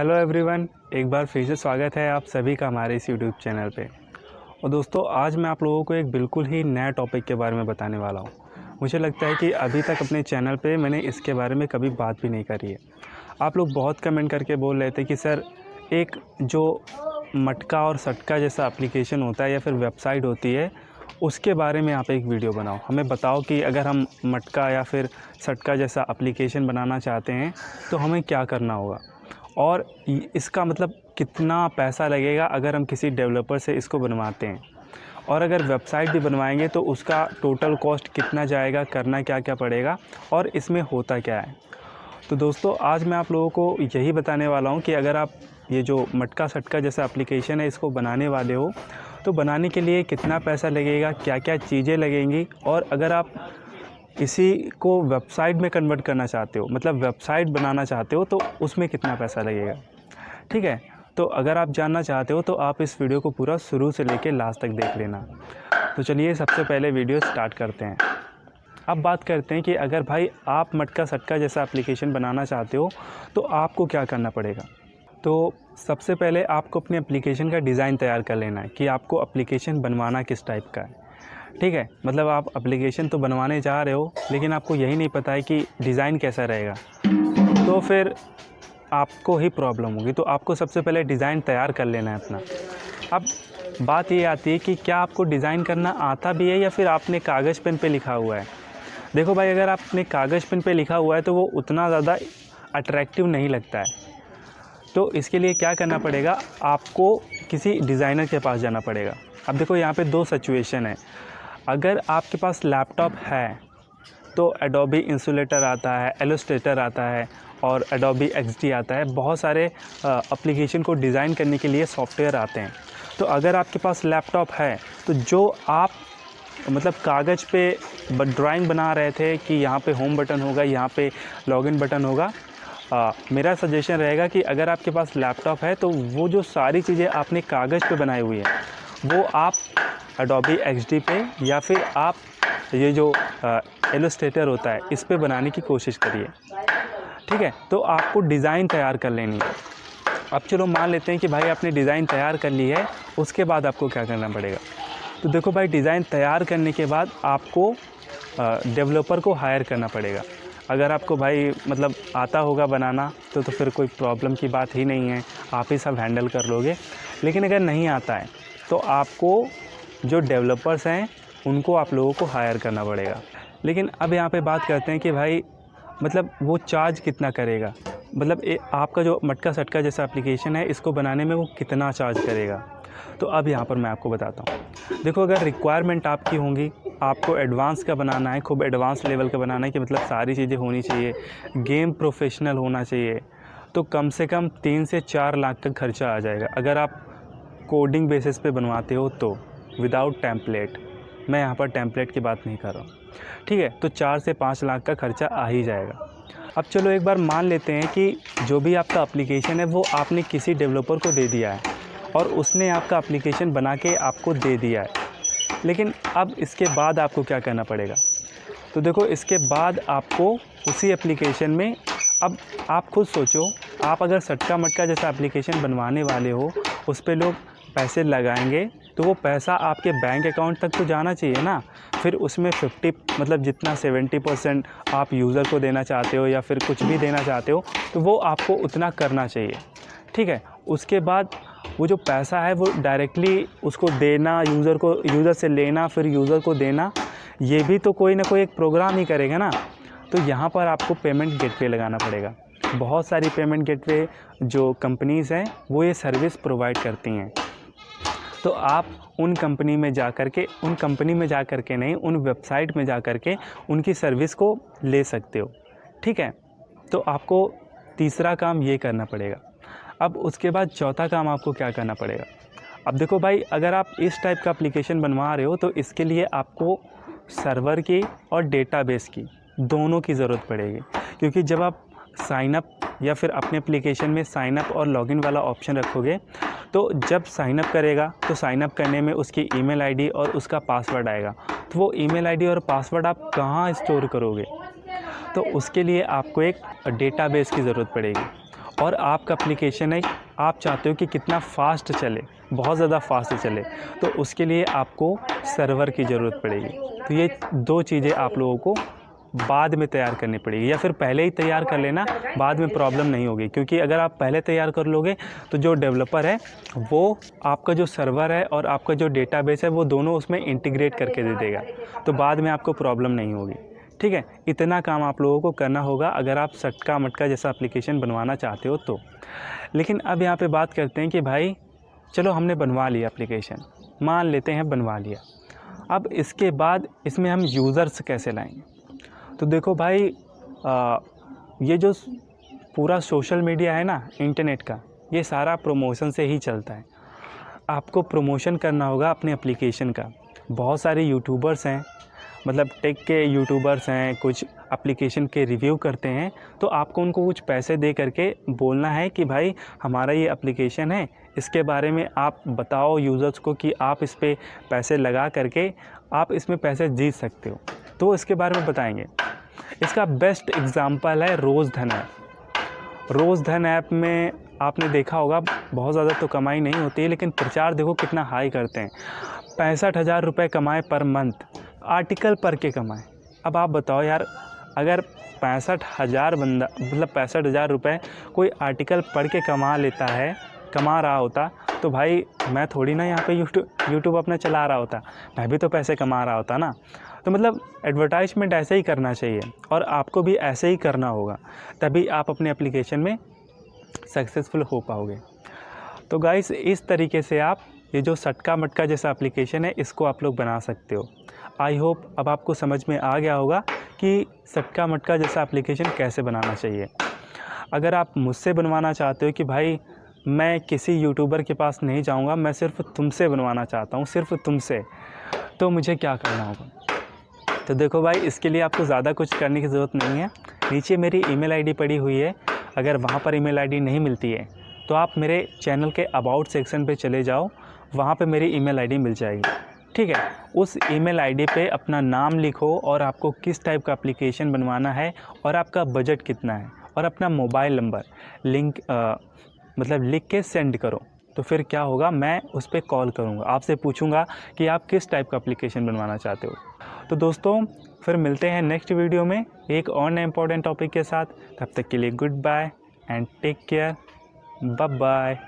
Hello everyone, एक बार फिर से स्वागत है आप सभी का हमारे इस यूट्यूब चैनल पे। और दोस्तों, आज मैं आप लोगों को एक बिल्कुल ही नया टॉपिक के बारे में बताने वाला हूँ। मुझे लगता है कि अभी तक अपने चैनल पे मैंने इसके बारे में कभी बात भी नहीं करी है। आप लोग बहुत कमेंट करके बोल रहे थे कि सर, एक जो मटका और सटका जैसा एप्लीकेशन होता है या फिर वेबसाइट होती है, उसके बारे में आप एक वीडियो बनाओ। हमें बताओ कि अगर हम मटका या फिर सटका जैसा एप्लीकेशन बनाना चाहते हैं तो हमें क्या करना होगा, और इसका मतलब कितना पैसा लगेगा अगर हम किसी डेवलपर से इसको बनवाते हैं, और अगर वेबसाइट भी बनवाएंगे तो उसका टोटल कॉस्ट कितना जाएगा, करना क्या क्या पड़ेगा, और इसमें होता क्या है। तो दोस्तों, आज मैं आप लोगों को यही बताने वाला हूँ कि अगर आप ये जो मटका सटका जैसा एप्लीकेशन है इसको बनाने वाले हो तो बनाने के लिए कितना पैसा लगेगा, क्या क्या चीज़ें लगेंगी, और अगर आप इसी को वेबसाइट में कन्वर्ट करना चाहते हो, मतलब वेबसाइट बनाना चाहते हो, तो उसमें कितना पैसा लगेगा। ठीक है, तो अगर आप जानना चाहते हो तो आप इस वीडियो को पूरा शुरू से लेकर लास्ट तक देख लेना। तो चलिए सबसे पहले वीडियो स्टार्ट करते हैं। अब बात करते हैं कि अगर भाई आप मटका सटका जैसा एप्लीकेशन बनाना चाहते हो तो आपको क्या करना पड़ेगा। तो सबसे पहले आपको अपने एप्लीकेशन का डिज़ाइन तैयार कर लेना है कि आपको एप्लीकेशन बनवाना किस टाइप का है। ठीक है, मतलब आप एप्लीकेशन तो बनवाने जा रहे हो लेकिन आपको यही नहीं पता है कि डिज़ाइन कैसा रहेगा, तो फिर आपको ही प्रॉब्लम होगी। तो आपको सबसे पहले डिज़ाइन तैयार कर लेना है अपना। अब बात ये आती है कि क्या आपको डिज़ाइन करना आता भी है या फिर आपने कागज़ पेन पे लिखा हुआ है। देखो भाई, अगर आपने कागज़ पेन पे लिखा हुआ है तो वो उतना ज़्यादा अट्रैक्टिव नहीं लगता है। तो इसके लिए क्या करना पड़ेगा, आपको किसी डिज़ाइनर के पास जाना पड़ेगा। अब देखो, यहाँ पे दो सिचुएशन है। अगर आपके पास लैपटॉप है तो एडोबी इंसुलेटर आता है, इलस्ट्रेटर आता है और एडोबी एक्सडी आता है। बहुत सारे एप्लीकेशन को डिज़ाइन करने के लिए सॉफ्टवेयर आते हैं। तो अगर आपके पास लैपटॉप है तो जो आप मतलब कागज़ पे ड्राइंग बना रहे थे कि यहाँ पे होम बटन होगा, यहाँ पे लॉगिन बटन होगा, मेरा सजेशन रहेगा कि अगर आपके पास लैपटॉप है तो वो जो सारी चीज़ें आपने कागज़ पे बनाई हुई है वो आप एडोबी एक्सडी पे या फिर आप ये जो इलस्ट्रेटर होता है इस पे बनाने की कोशिश करिए। ठीक है, तो आपको डिज़ाइन तैयार कर लेनी है। अब चलो मान लेते हैं कि भाई आपने डिज़ाइन तैयार कर ली है, उसके बाद आपको क्या करना पड़ेगा। तो देखो भाई, डिज़ाइन तैयार करने के बाद आपको डेवलपर को हायर करना पड़ेगा। अगर आपको भाई मतलब आता होगा बनाना तो फिर कोई प्रॉब्लम की बात ही नहीं है, आप ही सब हैंडल कर लोगे। लेकिन अगर नहीं आता है तो आपको जो डेवलपर्स हैं उनको आप लोगों को हायर करना पड़ेगा। लेकिन अब यहाँ पे बात करते हैं कि भाई मतलब वो चार्ज कितना करेगा, मतलब आपका जो मटका सटका जैसा एप्लीकेशन है इसको बनाने में वो कितना चार्ज करेगा। तो अब यहाँ पर मैं आपको बताता हूँ। देखो, अगर रिक्वायरमेंट आपकी होंगी, आपको एडवांस का बनाना है, खूब एडवांस लेवल का बनाना है कि मतलब सारी चीज़ें होनी चाहिए, गेम प्रोफेशनल होना चाहिए, तो कम से कम 3 से 4 लाख का खर्चा आ जाएगा। अगर आप कोडिंग बेसिस पे बनवाते हो तो विदाउट टेम्पलेट, मैं यहाँ पर टेम्पलेट की बात नहीं कर रहा हूँ। ठीक है, तो 4 से 5 लाख का खर्चा आ ही जाएगा। अब चलो एक बार मान लेते हैं कि जो भी आपका एप्लीकेशन है वो आपने किसी डेवलपर को दे दिया है और उसने आपका एप्लीकेशन बना के आपको दे दिया है। लेकिन अब इसके बाद आपको क्या करना पड़ेगा। तो देखो, इसके बाद आपको उसी एप्लीकेशन में, अब आप खुद सोचो, आप अगर सटका मटका जैसा एप्लीकेशन बनवाने वाले हो, उस पर लोग पैसे लगाएंगे तो वो पैसा आपके बैंक अकाउंट तक तो जाना चाहिए ना। फिर उसमें 50 मतलब जितना 70% आप यूज़र को देना चाहते हो या फिर कुछ भी देना चाहते हो तो वो आपको उतना करना चाहिए। ठीक है, उसके बाद वो जो पैसा है वो डायरेक्टली उसको देना, यूज़र से लेना, फिर यूज़र को देना, ये भी तो कोई ना कोई एक प्रोग्राम ही करेगा ना। तो यहाँ पर आपको पेमेंट गेटवे लगाना पड़ेगा। बहुत सारी पेमेंट गेटवे जो कंपनीज़ हैं वो ये सर्विस प्रोवाइड करती हैं। तो आप उन कंपनी में जा कर के नहीं, उन वेबसाइट में जा कर के उनकी सर्विस को ले सकते हो। ठीक है, तो आपको तीसरा काम ये करना पड़ेगा। अब उसके बाद चौथा काम आपको क्या करना पड़ेगा। अब देखो भाई, अगर आप इस टाइप का एप्लीकेशन बनवा रहे हो तो इसके लिए आपको सर्वर की और डेटाबेस की दोनों की ज़रूरत पड़ेगी। क्योंकि जब आप साइनअप या फिर अपने एप्लीकेशन में साइनअप और लॉगिन वाला ऑप्शन रखोगे तो जब साइनअप करेगा तो साइनअप करने में उसकी ईमेल आईडी और उसका पासवर्ड आएगा। तो वो ईमेल आईडी और पासवर्ड आप कहाँ स्टोर करोगे। तो उसके लिए आपको एक डेटाबेस की ज़रूरत पड़ेगी। और आपका एप्लीकेशन है, आप चाहते हो कि कितना फ़ास्ट चले, बहुत ज़्यादा फास्ट चले, तो उसके लिए आपको सर्वर की ज़रूरत पड़ेगी। तो ये 2 चीज़ें आप लोगों को बाद में तैयार करनी पड़ेगी, या फिर पहले ही तैयार कर लेना, बाद में प्रॉब्लम नहीं होगी। क्योंकि अगर आप पहले तैयार कर लोगे तो जो डेवलपर है वो आपका जो सर्वर है और आपका जो डेटाबेस है वो दोनों उसमें इंटीग्रेट करके दे देगा, तो बाद में आपको प्रॉब्लम नहीं होगी। ठीक है, इतना काम आप लोगों को करना होगा अगर आप सटका मटका जैसा एप्लीकेशन बनवाना चाहते हो तो। लेकिन अब यहाँ पे बात करते हैं कि भाई चलो हमने बनवा लिया एप्लीकेशन, मान लेते हैं बनवा लिया, अब इसके बाद इसमें हम यूज़र्स कैसे लाएंगे? तो देखो भाई, ये जो पूरा सोशल मीडिया है ना, इंटरनेट का, ये सारा प्रमोशन से ही चलता है। आपको प्रमोशन करना होगा अपने एप्लीकेशन का। बहुत सारे यूट्यूबर्स हैं, मतलब टेक के यूट्यूबर्स हैं, कुछ एप्लीकेशन के रिव्यू करते हैं, तो आपको उनको कुछ पैसे दे करके बोलना है कि भाई हमारा ये एप्लीकेशन है, इसके बारे में आप बताओ यूज़र्स को कि आप इस पे पैसे लगा करके आप इसमें पैसे जीत सकते हो। तो इसके बारे में बताएंगे। इसका बेस्ट एग्ज़ाम्पल है रोज़धन ऐप। रोज़धन ऐप में आपने देखा होगा बहुत ज़्यादा तो कमाई नहीं होती है, लेकिन प्रचार देखो कितना हाई करते हैं। 65,000 रुपये कमाए पर मंथ, आर्टिकल पढ़ के कमाए। अब आप बताओ यार, अगर 65,000 बंदा, मतलब 65,000 रुपये कोई आर्टिकल पढ़ के कमा रहा होता, तो भाई मैं थोड़ी ना यहाँ पे यूट्यूब अपना चला रहा होता, मैं भी तो पैसे कमा रहा होता ना। तो मतलब एडवर्टाइजमेंट ऐसे ही करना चाहिए और आपको भी ऐसे ही करना होगा, तभी आप अपने एप्लीकेशन में सक्सेसफुल हो पाओगे। तो गाइस, इस तरीके से आप ये जो सटका मटका जैसा एप्लीकेशन है इसको आप लोग बना सकते हो। आई होप अब आपको समझ में आ गया होगा कि सटका मटका जैसा एप्लीकेशन कैसे बनाना चाहिए। अगर आप मुझसे बनवाना चाहते हो कि भाई मैं किसी यूट्यूबर के पास नहीं जाऊंगा, मैं सिर्फ तुमसे बनवाना चाहता हूं, सिर्फ तुमसे, तो मुझे क्या करना होगा? तो देखो भाई, इसके लिए आपको ज़्यादा कुछ करने की ज़रूरत नहीं है। नीचे मेरी ईमेल आईडी पड़ी हुई है, अगर वहाँ पर ईमेल आईडी नहीं मिलती है तो आप मेरे चैनल के अबाउट सेक्शन पे चले जाओ, वहाँ पे मेरी ईमेल आईडी मिल जाएगी। ठीक है, उस ईमेल आईडी पे अपना नाम लिखो और आपको किस टाइप का एप्लीकेशन बनवाना है और आपका बजट कितना है, और अपना मोबाइल नंबर लिख के सेंड करो। तो फिर क्या होगा, मैं उस पर कॉल करूँगा, आपसे पूछूंगा कि आप किस टाइप का एप्लीकेशन बनवाना चाहते हो। तो दोस्तों, फिर मिलते हैं नेक्स्ट वीडियो में एक और नए इंपॉर्टेंट टॉपिक के साथ। तब तक के लिए goodbye and take care, bye bye.